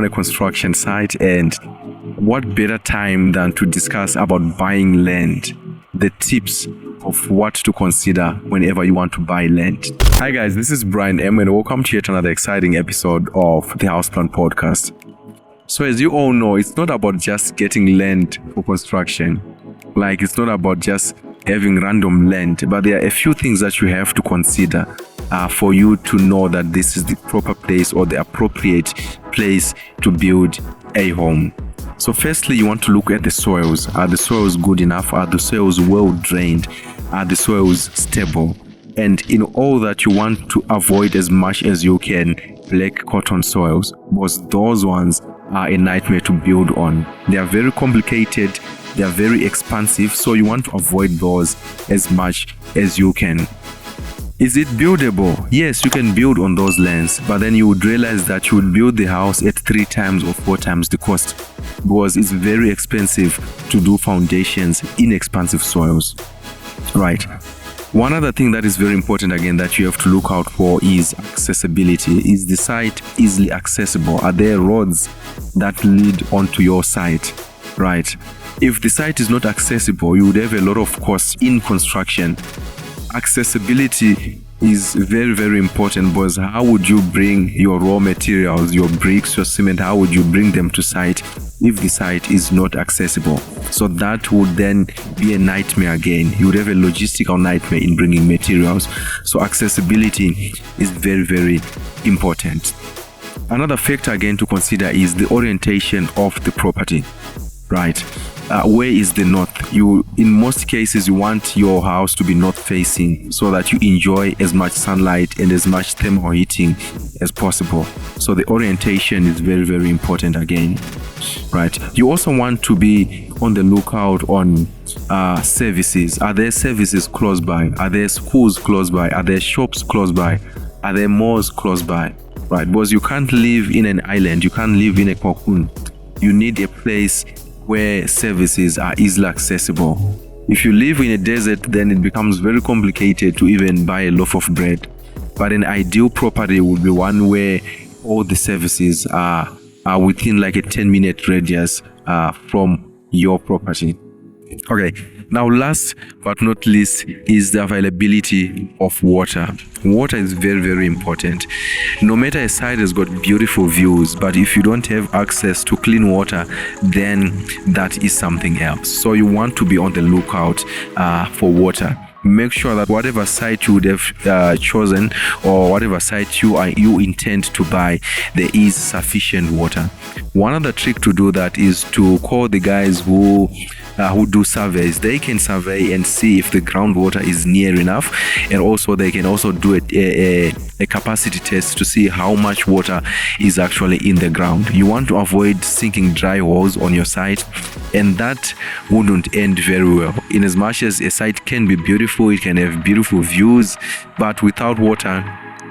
on a construction site, and what better time than to discuss about buying land, the tips of what to consider whenever you want to buy land. Hi guys, this is Brian M, and welcome to yet another exciting episode of the Houseplan Podcast. So as you all know, it's not about just getting land for construction. Like, it's not about just having random land, but there are a few things that you have to consider for you to know that this is the proper place or the appropriate place to build a home. So firstly, you want to look at the soils. Are the soils good enough? Are the soils well drained? Are the soils stable? And in all that, you want to avoid as much as you can black cotton soils, because those ones are a nightmare to build on. They are very complicated, they are very expensive, so you want to avoid those as much as you can. Is it buildable? Yes, you can build on those lands, but then you would realize that you would build the house at 3 times or 4 times the cost, because it's very expensive to do foundations in expensive soils. Right. One other thing that is very important again that you have to look out for is accessibility. Is the site easily accessible? Are there roads that lead onto your site? Right. If the site is not accessible, you would have a lot of costs in construction. Accessibility is very, very important, because how would you bring your raw materials, your bricks, your cement, how would you bring them to site if the site is not accessible? So that would then be a nightmare again. You would have a logistical nightmare in bringing materials. So accessibility is very, very important. Another factor again to consider is the orientation of the property. Right. Where is the north? In most cases, you want your house to be north facing so that you enjoy as much sunlight and as much thermal heating as possible. So the orientation is very, very important again. Right. You also want to be on the lookout on services. Are there services close by? Are there schools close by? Are there shops close by? Are there malls close by? Right. Because you can't live in an island. You can't live in a cocoon. You need a place where services are easily accessible. If you live in a desert, then it becomes very complicated to even buy a loaf of bread. But an ideal property would be one where all the services are within like a 10-minute radius from your property. Okay, now last but not least is the availability of water. Water is very, very important. No matter a site has got beautiful views, but if you don't have access to clean water, then that is something else. So you want to be on the lookout for water. Make sure that whatever site you would have chosen, or whatever site you intend to buy, there is sufficient water. One other trick to do that is to call the guys who do surveys. They can survey and see if the groundwater is near enough, and also they can also do a capacity test to see how much water is actually in the ground. You want to avoid sinking dry holes on your site, and that wouldn't end very well. In as much as a site can be beautiful, it can have beautiful views, but without water,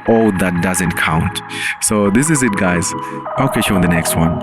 all that doesn't count. So this is it, guys. I'll catch you on the next one.